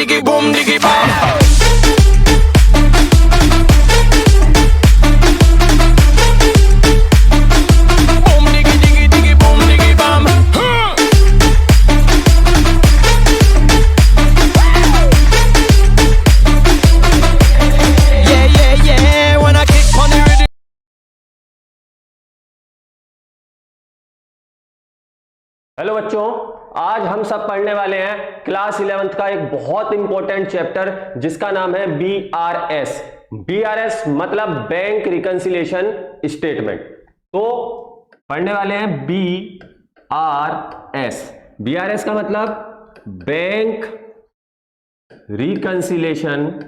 diggy boom diggy bam. Boom diggy diggy diggy boom diggy bam. Yeah yeah yeah when I kick on the rhythm. Hello बच्चों, आज हम सब पढ़ने वाले हैं क्लास 11th का एक बहुत इंपॉर्टेंट चैप्टर जिसका नाम है बीआरएस। बीआरएस मतलब बैंक रिकंसिलिएशन स्टेटमेंट। तो पढ़ने वाले हैं बीआरएस। बीआरएस का मतलब बैंक रिकंसिलिएशन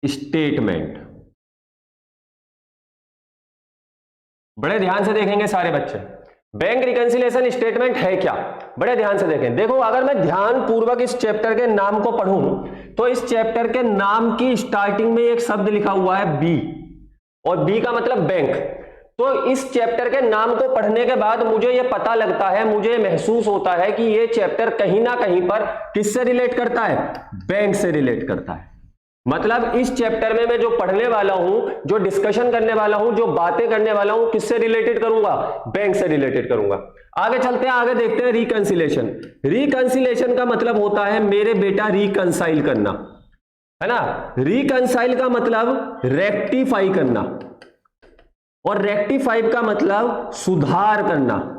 स्टेटमेंट। बड़े ध्यान से देखेंगे सारे बच्चे। बैंक रिकंसिलिएशन स्टेटमेंट है क्या, बड़े ध्यान से देखें। देखो, अगर मैं ध्यान पूर्वक इस चैप्टर के नाम को पढ़ूं तो इस चैप्टर के नाम की स्टार्टिंग में एक शब्द लिखा हुआ है बी, और बी का मतलब बैंक। तो इस चैप्टर के नाम को पढ़ने के बाद मुझे यह पता लगता है, मुझे महसूस होता है कि यह चैप्टर कहीं ना कहीं पर किससे रिलेट करता है, बैंक से रिलेट करता है। मतलब इस चैप्टर में मैं जो पढ़ने वाला हूं, जो डिस्कशन करने वाला हूं, जो बातें करने वाला हूं, किससे रिलेटेड करूंगा, बैंक से रिलेटेड करूंगा। आगे चलते हैं, आगे देखते हैं रिकंसिलिएशन। रिकंसिलिएशन का मतलब होता है मेरे बेटा रिकंसाइल करना, है ना। रिकंसाइल का मतलब रेक्टिफाई करना, और रेक्टिफाई का मतलब सुधार करना,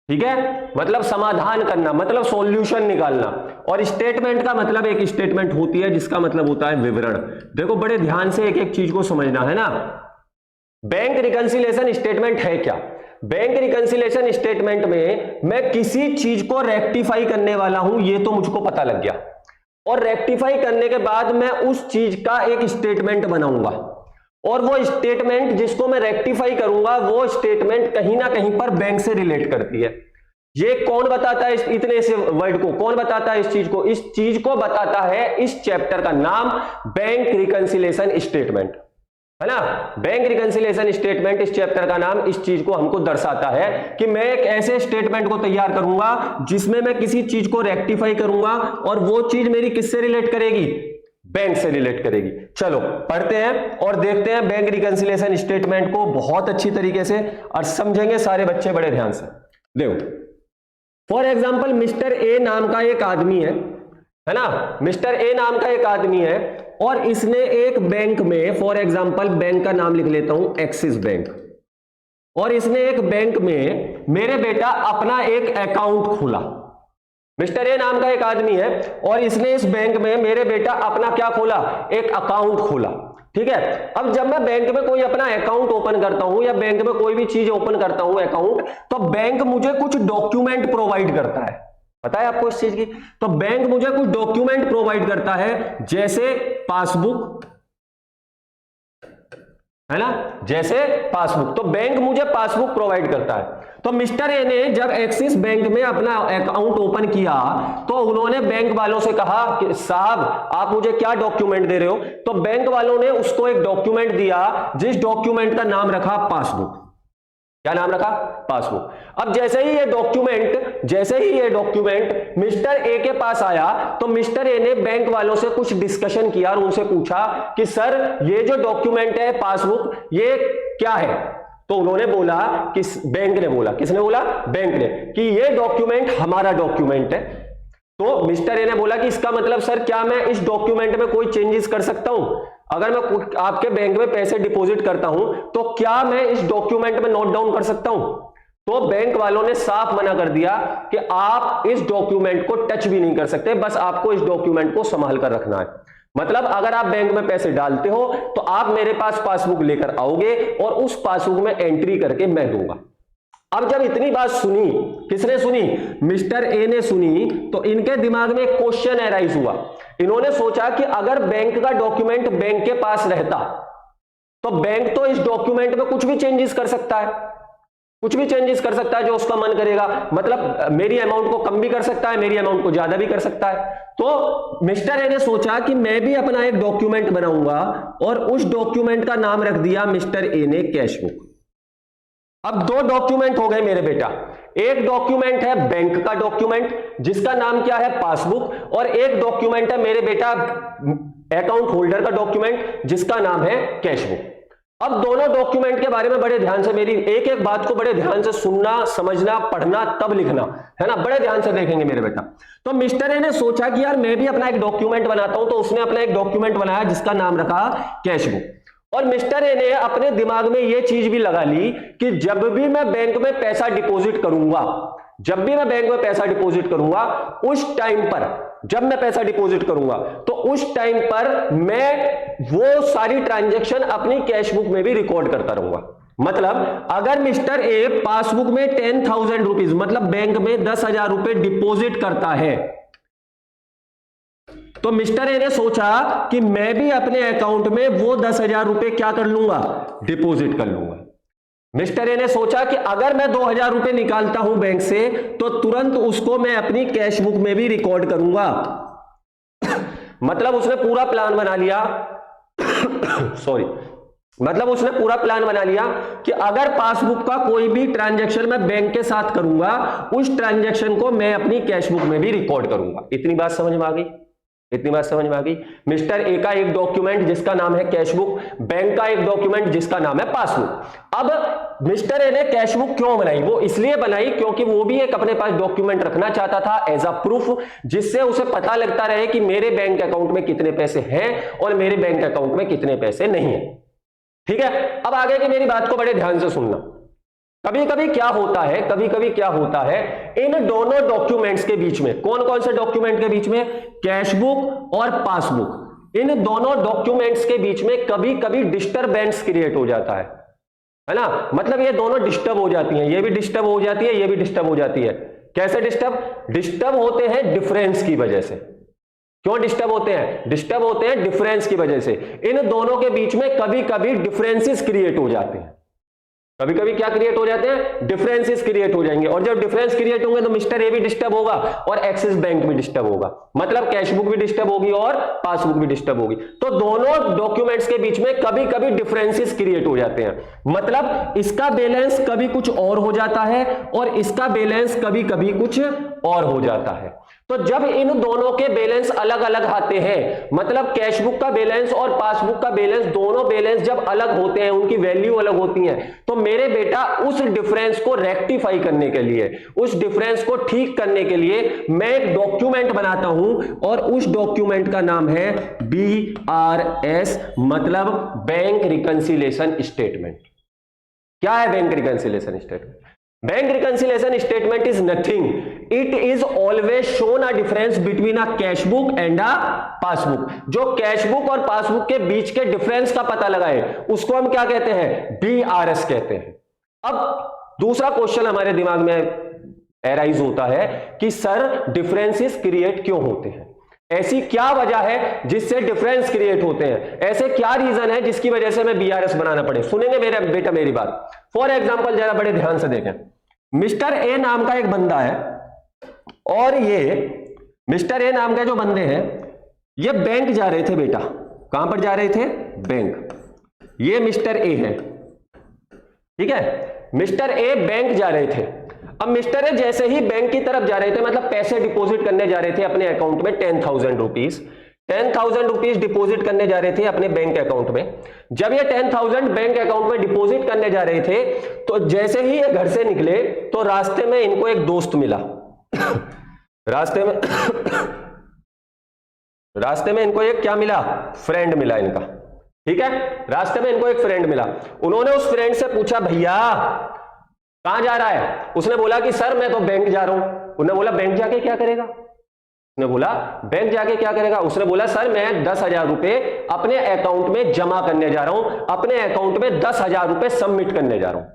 ठीक है, मतलब समाधान करना, मतलब सॉल्यूशन निकालना। और स्टेटमेंट का मतलब एक स्टेटमेंट होती है जिसका मतलब होता है विवरण। देखो, बड़े ध्यान से एक एक चीज को समझना है ना। बैंक रिकंसिलिएशन स्टेटमेंट है क्या? बैंक रिकंसिलिएशन स्टेटमेंट में मैं किसी चीज को रेक्टिफाई करने वाला हूं, ये तो मुझको पता लग गया। और रेक्टिफाई करने के बाद मैं उस चीज का एक स्टेटमेंट बनाऊंगा, और वो स्टेटमेंट जिसको मैं रेक्टिफाई करूंगा, वो स्टेटमेंट कहीं ना कहीं पर बैंक से रिलेट करती है। ये कौन बताता है, इतने से वर्ड को कौन बताता है? इस चीज को, इस चीज को बताता है इस चैप्टर का नाम बैंक रिकंसिलिएशन स्टेटमेंट, है ना। बैंक रिकंसिलिएशन स्टेटमेंट इस चैप्टर का नाम इस चीज को हमको दर्शाता है कि मैं एक ऐसे स्टेटमेंट को तैयार करूंगा जिसमें मैं किसी चीज को रेक्टिफाई करूंगा, और वो चीज मेरी किससे रिलेट करेगी, बैंक से रिलेट करेगी। चलो पढ़ते हैं और देखते हैं बैंक रिकंसिलिएशन स्टेटमेंट को बहुत अच्छी तरीके से, और समझेंगे सारे बच्चे बड़े ध्यान से। देखो, फॉर एग्जाम्पल मिस्टर ए नाम का एक आदमी है ना। मिस्टर ए नाम का एक आदमी है, और इसने एक बैंक में, फॉर एग्जाम्पल बैंक का नाम लिख लेता हूं एक्सिस बैंक, और इसने एक बैंक में मेरे बेटा अपना एक अकाउंट खोला। मिस्टर ए नाम का एक आदमी है, और इसने इस बैंक में मेरे बेटा अपना क्या खोला, एक अकाउंट खोला, ठीक है। अब जब मैं बैंक में कोई अपना अकाउंट ओपन करता हूं, या बैंक में कोई भी चीज ओपन करता हूं अकाउंट, तो बैंक मुझे कुछ डॉक्यूमेंट प्रोवाइड करता है। पता है आपको इस चीज की? तो बैंक मुझे कुछ डॉक्यूमेंट प्रोवाइड करता है, जैसे पासबुक, है ना, जैसे पासबुक। तो बैंक मुझे पासबुक प्रोवाइड करता है। तो मिस्टर ए ने जब एक्सिस बैंक में अपना अकाउंट ओपन किया, तो उन्होंने बैंक वालों से कहा कि साहब आप मुझे क्या डॉक्यूमेंट दे रहे हो? तो बैंक वालों ने उसको एक डॉक्यूमेंट दिया, जिस डॉक्यूमेंट का नाम रखा पासबुक। क्या नाम रखा? पासबुक। अब जैसे ही ये डॉक्यूमेंट मिस्टर ए के पास आया, तो मिस्टर ए ने बैंक वालों से कुछ डिस्कशन किया और उनसे पूछा कि सर ये जो डॉक्यूमेंट है पासबुक, ये क्या है? तो उन्होंने बोला कि बैंक ने बोला, किसने बोला? बैंक ने, कि ये डॉक्यूमेंट हमारा डॉक्यूमेंट है। तो मिस्टर ए ने बोला कि इसका मतलब सर क्या मैं इस डॉक्यूमेंट में कोई चेंजेस कर सकता हूं? अगर मैं आपके बैंक में पैसे डिपॉजिट करता हूं, तो क्या मैं इस डॉक्यूमेंट में नोट डाउन कर सकता हूं? तो बैंक वालों ने साफ मना कर दिया कि आप इस डॉक्यूमेंट को टच भी नहीं कर सकते, बस आपको इस डॉक्यूमेंट को संभाल कर रखना है। मतलब अगर आप बैंक में पैसे डालते हो, तो आप मेरे पास पासबुक लेकर आओगे, और उस पासबुक में एंट्री करके मैं दूंगा। अब जब इतनी बात सुनी, किसने सुनी? मिस्टर ए ने सुनी। तो इनके दिमाग में एक क्वेश्चन अराइज हुआ। इन्होंने सोचा कि अगर बैंक का डॉक्यूमेंट बैंक के पास रहता, तो बैंक तो इस डॉक्यूमेंट में कुछ भी चेंजेस कर सकता है, कुछ भी चेंजेस कर सकता है जो उसका मन करेगा। मतलब मेरी अमाउंट को कम भी कर सकता है, मेरी अमाउंट को ज्यादा भी कर सकता है। तो मिस्टर ए ने सोचा कि मैं भी अपना एक डॉक्यूमेंट बनाऊंगा, और उस डॉक्यूमेंट का नाम रख दिया मिस्टर ए ने कैश बुक। अब दो डॉक्यूमेंट हो गए मेरे बेटा, एक डॉक्यूमेंट है बैंक का डॉक्यूमेंट जिसका नाम क्या है पासबुक, और एक डॉक्यूमेंट है मेरे बेटा अकाउंट होल्डर का डॉक्यूमेंट जिसका नाम है कैशबुक। अब दोनों डॉक्यूमेंट के बारे में बड़े ध्यान से, मेरी एक एक बात को बड़े ध्यान से सुनना, समझना, पढ़ना, तब लिखना, है ना, बड़े ध्यान से देखेंगे मेरे बेटा। तो मिस्टर ए ने सोचा कि यार मैं भी अपना एक डॉक्यूमेंट बनाता हूं, तो उसने अपना एक डॉक्यूमेंट बनाया जिसका नाम रखा कैशबुक। और मिस्टर ए ने अपने दिमाग में यह चीज भी लगा ली कि जब भी मैं बैंक में पैसा डिपॉजिट करूंगा, जब भी मैं बैंक में पैसा डिपॉजिट करूंगा, उस टाइम पर, जब मैं पैसा डिपॉजिट करूंगा तो उस टाइम पर मैं वो सारी ट्रांजैक्शन अपनी कैशबुक में भी रिकॉर्ड करता रहूंगा। मतलब अगर मिस्टर ए पासबुक में 10,000 रुपीज, मतलब बैंक में 10,000 रुपए डिपॉजिट करता है, तो मिस्टर ए ने सोचा कि मैं भी अपने अकाउंट में वो 10,000 रुपए क्या कर लूंगा, डिपॉजिट कर लूंगा। मिस्टर ए ने सोचा कि अगर मैं 2,000 रुपए निकालता हूं बैंक से तो तुरंत उसको मैं अपनी कैशबुक में भी रिकॉर्ड करूंगा। मतलब उसने पूरा प्लान बना लिया सॉरी, मतलब उसने पूरा प्लान बना लिया कि अगर पासबुक का कोई भी ट्रांजैक्शन मैं बैंक के साथ करूंगा, उस ट्रांजैक्शन को मैं अपनी कैशबुक में भी रिकॉर्ड करूंगा। इतनी बात समझ में आ गई? इतनी बात समझ में आ गई? मिस्टर ए का एक डॉक्यूमेंट जिसका नाम है कैशबुक, बैंक का एक डॉक्यूमेंट जिसका नाम है पासबुक। अब मिस्टर ए ने कैशबुक क्यों बनाई? वो इसलिए बनाई क्योंकि वो भी एक अपने पास डॉक्यूमेंट रखना चाहता था एज अ प्रूफ, जिससे उसे पता लगता रहे कि मेरे बैंक अकाउंट में कितने पैसे हैं और मेरे बैंक अकाउंट में कितने पैसे नहीं है। ठीक है, अब आगे की मेरी बात को बड़े ध्यान से सुनना। कभी कभी क्या होता है, कभी कभी क्या होता है, इन दोनों डॉक्यूमेंट्स के बीच में, कौन कौन से डॉक्यूमेंट के बीच में, कैशबुक और पासबुक, इन दोनों डॉक्यूमेंट्स के बीच में कभी कभी डिस्टरबेंस क्रिएट हो जाता है ना। मतलब ये दोनों डिस्टर्ब हो जाती हैं, ये भी डिस्टर्ब हो जाती है, ये भी डिस्टर्ब हो जाती है। कैसे डिस्टर्ब होते हैं? डिफरेंस की वजह से। क्यों डिस्टर्ब होते हैं? डिस्टर्ब होते हैं डिफरेंस की वजह से। इन दोनों के बीच में कभी कभी डिफरेंसेस क्रिएट हो जाते हैं। कभी कभी क्या क्रिएट हो जाते हैं? डिफरेंसेस क्रिएट हो जाएंगे, और जब डिफरेंस क्रिएट होंगे तो मिस्टर ए भी डिस्टर्ब होगा और एक्सिस बैंक भी डिस्टर्ब होगा। मतलब कैशबुक भी डिस्टर्ब होगी और पासबुक भी डिस्टर्ब होगी। तो दोनों डॉक्यूमेंट्स के बीच में कभी कभी डिफरेंसेस क्रिएट हो जाते हैं। मतलब इसका बैलेंस कभी कुछ और हो जाता है और इसका बैलेंस कभी कभी कुछ और हो जाता है। तो जब इन दोनों के बैलेंस अलग अलग आते हैं, मतलब कैशबुक का बैलेंस और पासबुक का बैलेंस, दोनों बैलेंस जब अलग होते हैं, उनकी वैल्यू अलग होती है, तो मेरे बेटा उस डिफरेंस को रेक्टिफाई करने के लिए, उस डिफरेंस को ठीक करने के लिए मैं एक डॉक्यूमेंट बनाता हूं, और उस डॉक्यूमेंट का नाम है BRS, मतलब बैंक रिकंसिलिएशन स्टेटमेंट। क्या है bank reconciliation statement? Bank reconciliation statement is nothing, it is always shown a difference between a cashbook and a passbook. जो कैशबुक और पासबुक के बीच के डिफरेंस का पता लगाए उसको हम क्या कहते हैं? BRS कहते हैं। अब दूसरा क्वेश्चन हमारे दिमाग में एराइज होता है कि सर डिफरेंसेस क्रिएट क्यों होते हैं? ऐसी क्या वजह है जिससे डिफरेंस क्रिएट होते हैं? ऐसे क्या रीजन है जिसकी वजह से मैं BRS बनाना पड़े? सुनेंगे मेरे बेटा मेरी बात। फॉर एग्जांपल जरा बड़े ध्यान से देखें। मिस्टर ए नाम का एक बंदा है, और ये मिस्टर ए नाम का जो बंदे हैं ये बैंक जा रहे थे बेटा। कहां पर जा रहे थे? बैंक। ये मिस्टर ए है, ठीक है। मिस्टर ए बैंक जा रहे थे। अब मिस्टर ए जैसे ही बैंक की तरफ जा रहे थे, मतलब पैसे डिपॉजिट करने जा रहे थे अपने अकाउंट में 10,000 रुपीज, 10,000 रुपीज डिपॉजिट करने जा रहे थे अपने बैंक अकाउंट में। जब ये 10,000 बैंक अकाउंट में डिपॉजिट करने जा रहे थे, तो जैसे ही ये घर से निकले तो रास्ते में इनको एक दोस्त मिला। रास्ते में इनको एक क्या मिला? फ्रेंड मिला इनका, ठीक है। रास्ते में इनको एक फ्रेंड मिला। उन्होंने उस फ्रेंड से पूछा, भैया कहां जा रहा है? उसने बोला कि सर मैं तो बैंक जा रहा हूं। उन्होंने बोला बैंक जाके क्या करेगा? उसने बोला बैंक जाके क्या करेगा? उसने बोला सर मैं 10,000 रुपए अपने अकाउंट में जमा करने जा रहा हूं, अपने अकाउंट में 10,000 रुपए सबमिट करने जा रहा हूं।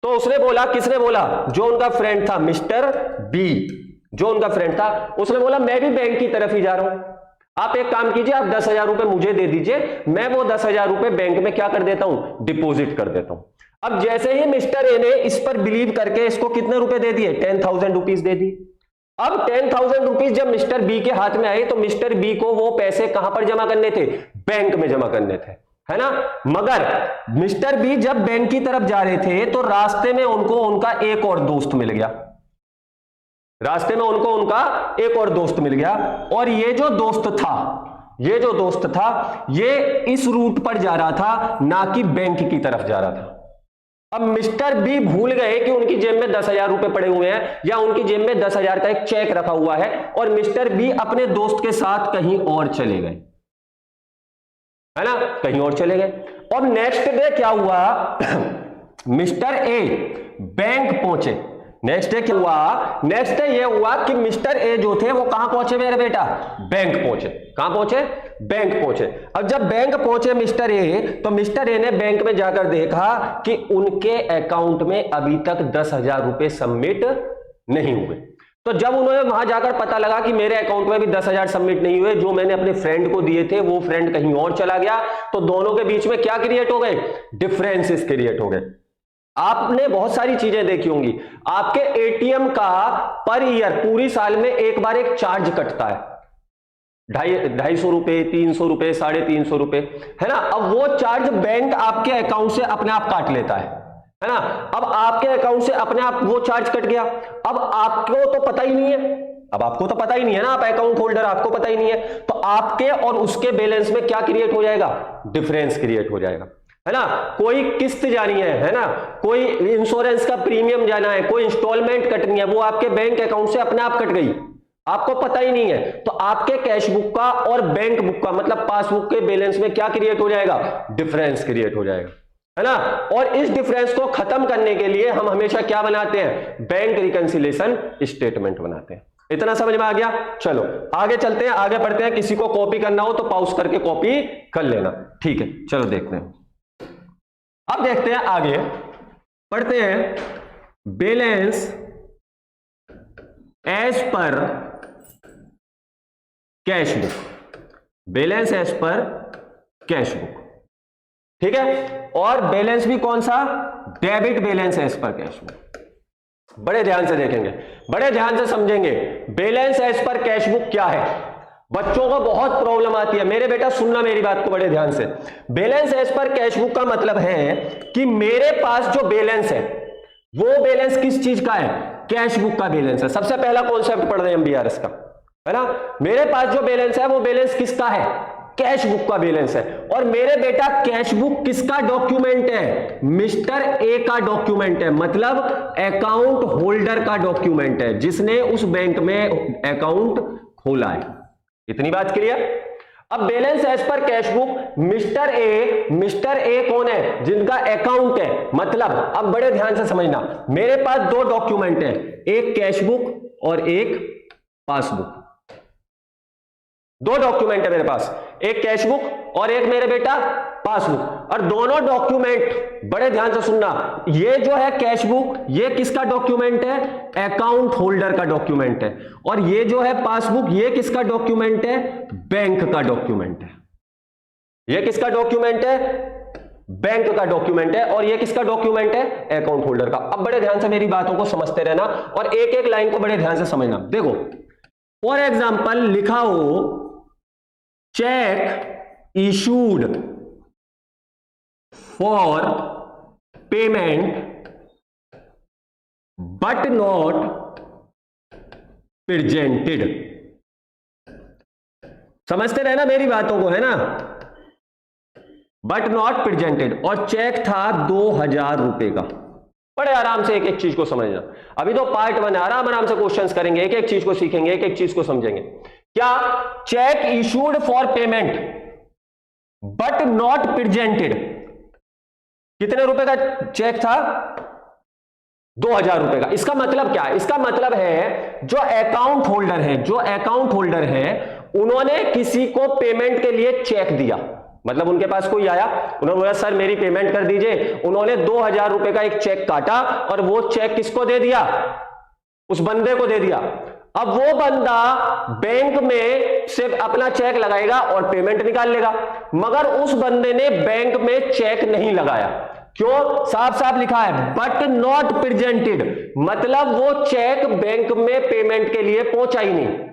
तो उसने बोला, किसने बोला? जो उनका फ्रेंड था, मिस्टर बी, जो उनका फ्रेंड था, उसने बोला मैं भी बैंक की तरफ ही जा रहा हूं। आप एक काम कीजिए, आप 10,000 रुपए मुझे दे दीजिए, मैं वो 10,000 रुपए बैंक में क्या कर देता हूं? डिपॉजिट कर देता हूं। अब जैसे ही मिस्टर ए ने इस पर बिलीव करके इसको कितने रुपए दे दिए? 10,000 रुपीज दे दिए। अब 10,000 रुपीज जब मिस्टर बी के हाथ में आए तो मिस्टर बी को वो पैसे कहां पर जमा करने थे? बैंक में जमा करने थे, है ना। मगर मिस्टर बी जब बैंक की तरफ जा रहे थे तो रास्ते में उनको उनका एक और दोस्त मिल गया। रास्ते में उनको उनका एक और दोस्त मिल गया, और ये जो दोस्त था ये इस रूट पर जा रहा था, ना कि बैंक की तरफ जा रहा था। अब मिस्टर बी भूल गए कि उनकी जेब में 10,000 रुपए पड़े हुए हैं, या उनकी जेब में 10,000 का एक चेक रखा हुआ है, और मिस्टर बी अपने दोस्त के साथ कहीं और चले गए, है ना, कहीं और चले गए। अब नेक्स्ट डे क्या हुआ, मिस्टर ए बैंक पहुंचे। नेक्स्ट डे क्या हुआ, नेक्स्ट डे ये हुआ कि मिस्टर ए जो थे वो कहां पहुंचे मेरे बेटा, बैंक पहुंचे। कहां पहुंचे, बैंक पहुंचे। अब जब बैंक पहुंचे मिस्टर ए, तो मिस्टर ए ने बैंक में जाकर देखा कि उनके अकाउंट में अभी तक 10,000 रुपए सबमिट नहीं हुए। तो जब उन्होंने वहां जाकर पता लगा कि मेरे अकाउंट में भी 10,000 सबमिट नहीं हुए, जो मैंने अपने फ्रेंड को दिए थे वो फ्रेंड कहीं और चला गया, तो दोनों के बीच में क्या क्रिएट हो गए, डिफरेंसेस क्रिएट हो गए। आपने बहुत सारी चीजें देखी होंगी, आपके एटीएम का पर ईयर पूरी साल में एक बार एक चार्ज कटता है, 250 रुपए, 300 रुपए, 350 रुपए, है ना। अब वो चार्ज बैंक आपके अकाउंट से अपने आप काट लेता है ना। अब आपके अकाउंट से अपने आप वो चार्ज कट गया। अब आपको तो पता ही नहीं है, अब आपको तो पता ही नहीं है ना, आप अकाउंट होल्डर, आपको पता ही नहीं है, तो आपके और उसके बैलेंस में क्या क्रिएट हो जाएगा, डिफरेंस क्रिएट हो जाएगा, है ना। कोई किस्त जानी है ना, कोई इंश्योरेंस का प्रीमियम जाना है, कोई इंस्टॉलमेंट कटनी है, वो आपके बैंक अकाउंट से अपने आप कट गई, आपको पता ही नहीं है। तो आपके कैश बुक का और बैंक बुक का मतलब पासबुक के बैलेंस में क्या क्रिएट हो जाएगा, डिफरेंस क्रिएट हो जाएगा, है ना। और इस डिफरेंस को खत्म करने के लिए हम हमेशा क्या बनाते हैं, बैंक रिकंसिलिएशन स्टेटमेंट बनाते हैं। इतना समझ में आ गया। चलो आगे चलते हैं, आगे पढ़ते हैं। किसी को कॉपी करना हो तो पॉज करके कॉपी कर लेना, ठीक है। चलो देखते हैं, अब देखते हैं आगे पढ़ते हैं, balance as per cash book, balance as per cash book, ठीक है। और बैलेंस भी कौन सा, debit balance as per cash book. बड़े ध्यान से देखेंगे, बड़े ध्यान से समझेंगे, balance as per cash book क्या है। बच्चों को बहुत प्रॉब्लम आती है, मेरे बेटा सुनना मेरी बात को बड़े ध्यान से। Balance as per cash book का मतलब है कि मेरे पास जो बैलेंस है वो बैलेंस किस चीज का है, कैश बुक का बैलेंस है। सबसे पहला कॉन्सेप्ट पढ़ रहे हैं MBRS का, है ना। मेरे पास जो बैलेंस है वो बैलेंस किसका है, कैश बुक का बैलेंस है। और मेरे बेटा कैश बुक किसका डॉक्यूमेंट है, मिस्टर ए का डॉक्यूमेंट है, मतलब अकाउंट होल्डर का डॉक्यूमेंट है, जिसने उस बैंक में अकाउंट खोला है। इतनी बात क्लियर। अब balance as per cash book, mister A कौन है, जिनका अकाउंट है। मतलब अब बड़े ध्यान से समझना, मेरे पास दो डॉक्यूमेंट है, एक कैश बुक और एक पासबुक। दो डॉक्यूमेंट है मेरे पास, एक कैश बुक और एक मेरे बेटा पासबुक। और दोनों डॉक्यूमेंट बड़े ध्यान से सुनना, ये जो है कैश बुक ये किसका डॉक्यूमेंट है, अकाउंट होल्डर का डॉक्यूमेंट है। और ये जो है पासबुक ये किसका डॉक्यूमेंट है, बैंक का डॉक्यूमेंट है। ये किसका डॉक्यूमेंट है, बैंक का डॉक्यूमेंट है। और ये किसका डॉक्यूमेंट है, अकाउंट होल्डर का। अब बड़े ध्यान से मेरी बातों को समझते रहना और एक एक लाइन को बड़े ध्यान से समझना। देखो फॉर एग्जाम्पल लिखा हो check issued for payment but not presented. समझते रहना मेरी बातों को, है ना। बट नॉट प्रेजेंटेड, और चेक था 2,000 रुपए का। बड़े आराम से एक एक चीज को समझना। अभी तो पार्ट 1 है, आराम से क्वेश्चंस करेंगे, एक एक चीज को सीखेंगे, एक एक चीज को समझेंगे। क्या check issued for payment but not presented, कितने रुपए का चेक था, 2,000 रुपए का। इसका मतलब क्या है, इसका मतलब है जो अकाउंट होल्डर है उन्होंने किसी को पेमेंट के लिए चेक दिया। मतलब उनके पास कोई आया, उन्होंने बोला सर मेरी पेमेंट कर दीजिए, उन्होंने 2,000 रुपए का एक चेक काटा और वो चेक किसको दे दिया, उस बंदे को दे दिया। अब वो बंदा बैंक में सिर्फ अपना चेक लगाएगा और पेमेंट निकाल लेगा, मगर उस बंदे ने बैंक में चेक नहीं लगाया। क्यों, साफ साफ लिखा है बट नॉट प्रेजेंटेड, मतलब वो चेक बैंक में पेमेंट के लिए पहुंचा ही नहीं।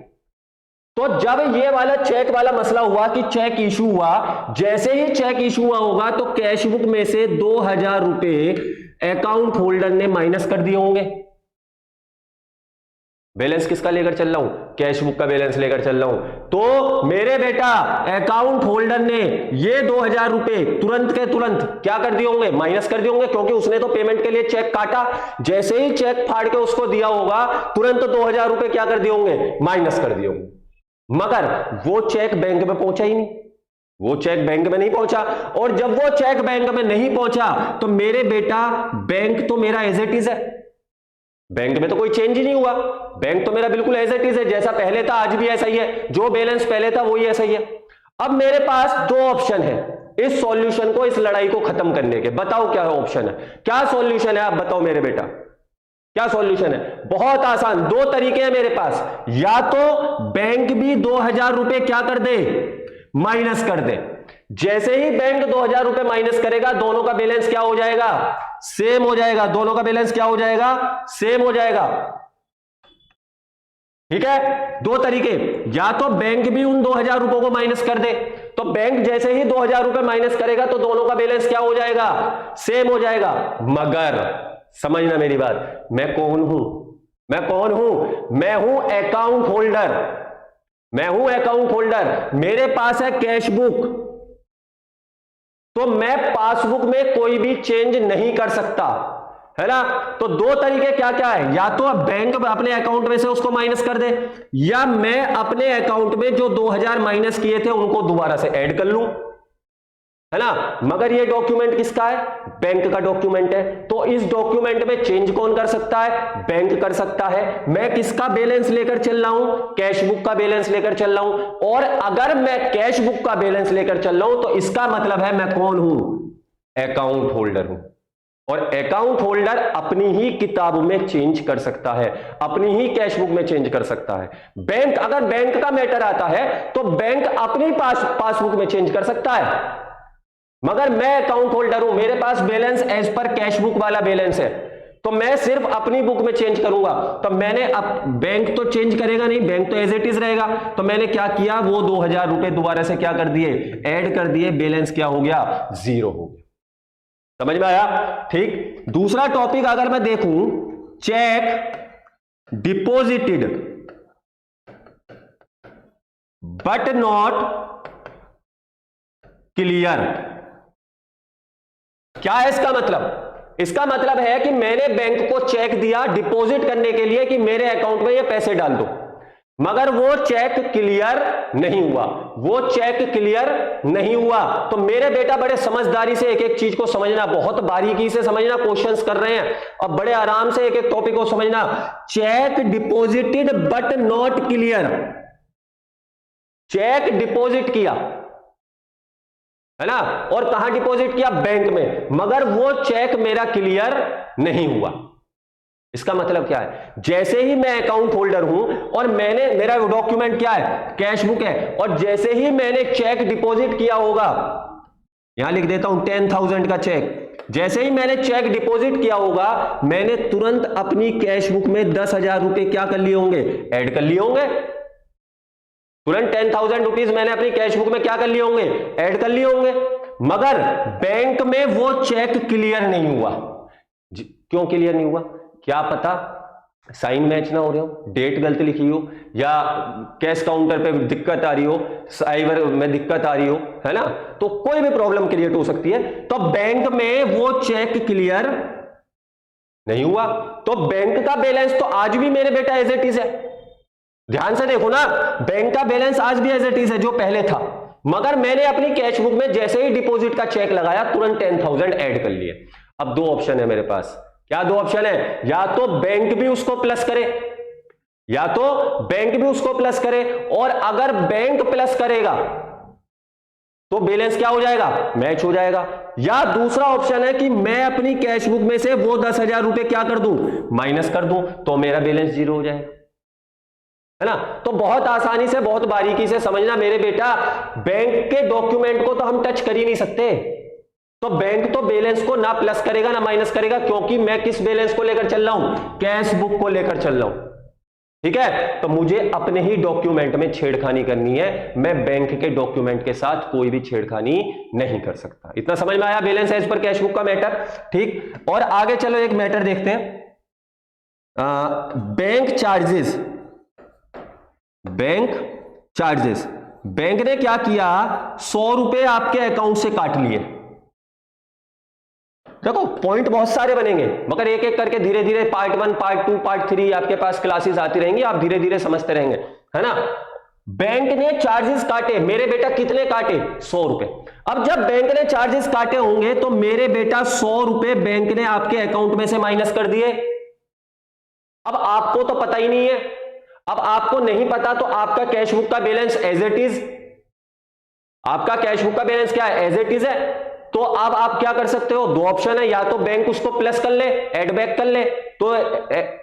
तो जब ये वाला चेक वाला मसला हुआ कि चेक इशू हुआ, जैसे ही चेक इशू हुआ होगा तो कैश बुक में से 2,000 रुपए अकाउंट होल्डर ने माइनस कर दिए होंगे। बैलेंस किसका लेकर चल रहा हूं? कैश बुक का बैलेंस लेकर चल रहा हूं। तो मेरे बेटा अकाउंट होल्डर ने ये 2000 रुपए तुरंत के तुरंत क्या कर दिए होंगे? माइनस कर दिए होंगे, क्योंकि उसने तो पेमेंट के लिए चेक काटा। जैसे ही चेक फाड़ के उसको दिया होगा, तुरंत 2000 रुपए क्या कर दिए होंगे? माइनस कर दिए होंगे। मगर वो चेक बैंक में पहुंचा ही नहीं, वो चेक बैंक में नहीं पहुंचा। और जब वो चेक बैंक में नहीं पहुंचा तो मेरे बेटा बैंक तो मेरा एज इट इज है, बैंक में तो कोई चेंज ही नहीं हुआ, बैंक तो मेरा बिल्कुल एज इट इज है, जैसा पहले था आज भी ऐसा ही है, जो बैलेंस पहले था वही ऐसा ही है। अब मेरे पास दो ऑप्शन है इस सॉल्यूशन को, इस लड़ाई को खत्म करने के। बताओ क्या ऑप्शन है, क्या सॉल्यूशन है? आप बताओ मेरे बेटा, क्या सॉल्यूशन है? बहुत आसान, दो तरीके हैं मेरे पास। या तो बैंक भी 2000 रुपए क्या कर दे? माइनस कर दे। जैसे ही बैंक 2000 रुपए माइनस करेगा, दोनों का बैलेंस क्या हो जाएगा? सेम हो जाएगा। दोनों का बैलेंस क्या हो जाएगा? सेम हो जाएगा। ठीक है, दो तरीके। या तो बैंक भी उन 2000 रुपयों को माइनस कर दे, तो बैंक जैसे ही 2000 रुपए माइनस करेगा तो दोनों का बैलेंस क्या हो जाएगा? सेम हो जाएगा। मगर समझना मेरी बात, मैं कौन हूं? मैं कौन हूं? मैं हूं अकाउंट होल्डर, मैं हूं अकाउंट होल्डर। मेरे पास है कैश बुक, तो मैं पासबुक में कोई भी चेंज नहीं कर सकता, है ना। तो दो तरीके क्या क्या है? या तो बैंक अपने अकाउंट में से उसको माइनस कर दे, या मैं अपने अकाउंट में जो 2000 माइनस किए थे उनको दोबारा से ऐड कर लूं, है ना। मगर ये डॉक्यूमेंट किसका है? बैंक का डॉक्यूमेंट है। तो इस डॉक्यूमेंट में चेंज कौन कर सकता है? बैंक कर सकता है। मैं किसका बैलेंस लेकर चल रहा हूं? कैश बुक का बैलेंस लेकर चल रहा हूं। और अगर मैं कैश बुक का बैलेंस लेकर चल रहा हूं तो इसका मतलब है मैं कौन हूं? अकाउंट होल्डर हूं। और अकाउंट होल्डर अपनी ही किताबों में चेंज कर सकता है, अपनी ही कैश बुक में चेंज कर सकता है। बैंक, अगर बैंक का मैटर आता है तो बैंक अपनी पासबुक में चेंज कर सकता है। मगर मैं अकाउंट होल्डर हूं, मेरे पास balance as per cash book वाला बैलेंस है, तो मैं सिर्फ अपनी बुक में चेंज करूंगा। तो मैंने बैंक तो चेंज करेगा नहीं, बैंक तो एज इट इज रहेगा। तो मैंने क्या किया? वो 2000 रुपए दोबारा से क्या कर दिए? ऐड कर दिए। बैलेंस क्या हो गया? जीरो हो गया। समझ में आया? ठीक। दूसरा टॉपिक अगर मैं देखूं, check deposited but not clear. क्या है इसका मतलब? इसका मतलब है कि मैंने बैंक को चेक दिया डिपॉजिट करने के लिए कि मेरे अकाउंट में ये पैसे डाल दो, मगर वो चेक क्लियर नहीं हुआ, वो चेक क्लियर नहीं हुआ। तो मेरे बेटा बड़े समझदारी से एक एक चीज को समझना, बहुत बारीकी से समझना। क्वेश्चंस कर रहे हैं और बड़े आराम से एक एक टॉपिक को समझना। Cheque deposited but not clear, cheque deposit किया, है ना, और कहां डिपॉजिट किया? बैंक में, मगर वो चेक मेरा क्लियर नहीं हुआ। इसका मतलब क्या है? जैसे ही मैं अकाउंट होल्डर हूं और मैंने, मेरा डॉक्यूमेंट क्या है? कैश बुक है, और जैसे ही मैंने चेक डिपॉजिट किया होगा, यहां लिख देता हूं 10,000 का चेक, जैसे ही मैंने चेक डिपॉजिट किया होगा, मैंने तुरंत अपनी कैश बुक में 10,000 रुपए क्या कर लिए होंगे? ऐड कर लिए होंगे। तुरंत 10,000 रुपीज मैंने अपनी कैश बुक में क्या कर लिए होंगे? ऐड कर लिए होंगे। मगर बैंक में वो चेक क्लियर नहीं हुआ। क्यों क्लियर नहीं हुआ? क्या पता साइन मैच ना हो रहे हो, डेट गलत लिखी हो, या कैश काउंटर पे दिक्कत आ रही हो, साइबर में दिक्कत आ रही हो, है ना। तो कोई भी प्रॉब्लम क्रिएट हो सकती है। तो बैंक में वो चेक क्लियर नहीं हुआ, तो बैंक का बैलेंस तो आज भी मेरे बेटा एज इट इज है। ध्यान से देखो ना, बैंक का बैलेंस आज भी एज इट इज है जो पहले था, मगर मैंने अपनी कैश बुक में जैसे ही डिपॉजिट का चेक लगाया तुरंत 10,000 ऐड कर लिए। अब दो ऑप्शन है मेरे पास। क्या दो ऑप्शन है? या तो बैंक भी उसको प्लस करे, या तो बैंक भी उसको प्लस करे, और अगर बैंक प्लस करेगा तो बैलेंस क्या हो जाएगा? मैच हो जाएगा। या दूसरा ऑप्शन है कि मैं अपनी कैश बुक में से वो 10,000 रुपए क्या कर दूं? माइनस कर दूं, तो मेरा बैलेंस जीरो हो जाएगा, है ना। तो बहुत आसानी से, बहुत बारीकी से समझना मेरे बेटा, बैंक के डॉक्यूमेंट को तो हम टच कर ही नहीं सकते। तो बैंक तो बैलेंस को ना प्लस करेगा ना माइनस करेगा, क्योंकि मैं किस बैलेंस को लेकर चल रहा हूं? कैश बुक को लेकर चल रहा हूं। ठीक है, तो मुझे अपने ही डॉक्यूमेंट में छेड़खानी करनी है, मैं बैंक के डॉक्यूमेंट के साथ कोई भी छेड़खानी नहीं कर सकता। इतना समझ में आया? Balance as per cash book का मैटर। ठीक, और आगे चलो एक मैटर देखते हैं। Bank charges bank charges, bank ने क्या किया, 100 रुपए आपके अकाउंट से काट लिए। देखो पॉइंट बहुत सारे बनेंगे, मगर एक एक करके धीरे धीरे पार्ट 1, पार्ट 2, पार्ट 3 आपके पास क्लासेस आती रहेंगी, आप धीरे धीरे समझते रहेंगे, है ना। बैंक ने चार्जेस काटे, मेरे बेटा कितने काटे, 100 रुपए। अब जब बैंक ने चार्जेस काटे होंगे तो मेरे बेटा 100 रुपए बैंक ने आपके अकाउंट में से माइनस कर दिए। अब आपको तो पता ही नहीं है, अब आपको नहीं पता तो आपका कैश बुक का बैलेंस एज इट इज, आपका कैश बुक का बैलेंस क्या है, एज इट इज है। तो अब आप क्या कर सकते हो, दो ऑप्शन है, या तो बैंक उसको प्लस कर ले, ऐड बैक कर ले तो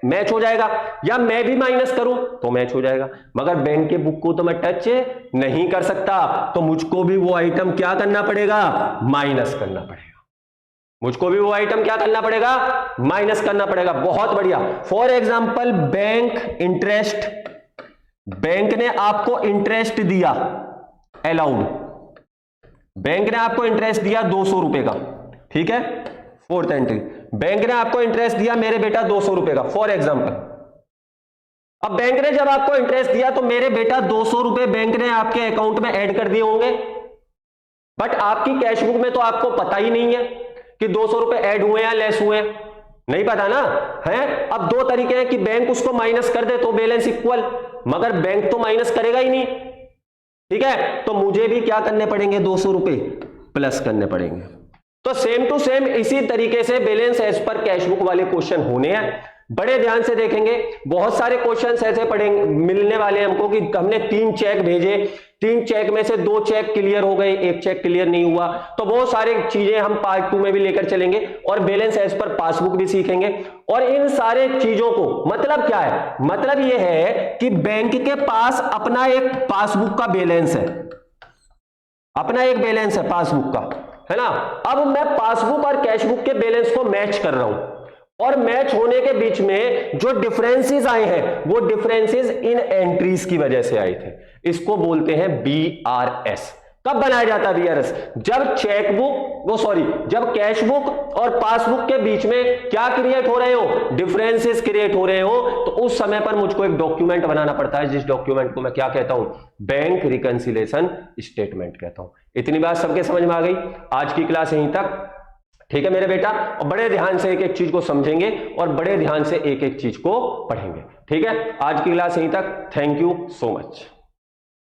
मैच हो जाएगा, या मैं भी माइनस करूं तो मैच हो जाएगा। मगर बैंक के बुक को तो मैं टच नहीं कर सकता, तो मुझको भी वो आइटम क्या करना पड़ेगा, माइनस करना पड़ेगा। मुझको भी वो आइटम क्या करना पड़ेगा, माइनस करना पड़ेगा। बहुत बढ़िया। For example bank interest, bank ने आपको इंटरेस्ट दिया अलाउड, बैंक ने आपको इंटरेस्ट दिया 200 रुपए का, ठीक है। फोर्थ एंट्री, बैंक ने आपको इंटरेस्ट दिया मेरे बेटा 200 रुपए का, फॉर एग्जाम्पल। अब बैंक ने जब आपको इंटरेस्ट दिया तो मेरे बेटा 200 रुपए बैंक ने आपके अकाउंट में ऐड कर दिए होंगे, बट आपकी कैश बुक में तो आपको पता ही नहीं है कि 200 रुपए ऐड हुए या लेस हुए, नहीं पता ना है। अब दो तरीके हैं कि बैंक उसको माइनस कर दे तो बैलेंस इक्वल, मगर बैंक तो माइनस करेगा ही नहीं, ठीक है। तो मुझे भी क्या करने पड़ेंगे, 200 रुपए प्लस करने पड़ेंगे। तो सेम टू सेम इसी तरीके से balance as per cash book वाले क्वेश्चन होने हैं। बड़े ध्यान से देखेंगे, बहुत सारे क्वेश्चंस ऐसे पढ़ेंगे मिलने वाले हैं हमको कि हमने 3 चेक भेजे, 3 चेक में से 2 चेक क्लियर हो गए, 1 चेक क्लियर नहीं हुआ। तो बहुत सारी चीजें हम पार्ट 2 में भी लेकर चलेंगे और बैलेंस एज पर पासबुक भी सीखेंगे। और इन सारे चीजों को मतलब क्या है, मतलब यह है कि बैंक के पास अपना एक पासबुक का बैलेंस है, अपना एक बैलेंस है पासबुक का, है ना। अब मैं पासबुक और कैशबुक के बैलेंस को मैच कर रहा हूं, और मैच होने के बीच में जो डिफरेंसेस आए हैं वो डिफरेंसेस इन एंट्रीज की वजह से आए थे। इसको बोलते हैं बीआरएस। कब बनाया जाता है बीआरएस, जब जब कैशबुक और पासबुक के बीच में क्या क्रिएट हो रहे हो, डिफरेंसेस क्रिएट हो रहे हो, तो उस समय पर मुझको एक डॉक्यूमेंट बनाना पड़ता है, जिस डॉक्यूमेंट को मैं क्या कहता हूं, बैंक रिकंसिलिएशन स्टेटमेंट कहता हूं। इतनी बात सबके समझ में आ गई। आज की क्लास यहीं तक, ठीक है मेरे बेटा। और बड़े ध्यान से एक एक चीज को समझेंगे और बड़े ध्यान से एक एक चीज को पढ़ेंगे, ठीक है। आज की क्लास यहीं तक। Thank you so much.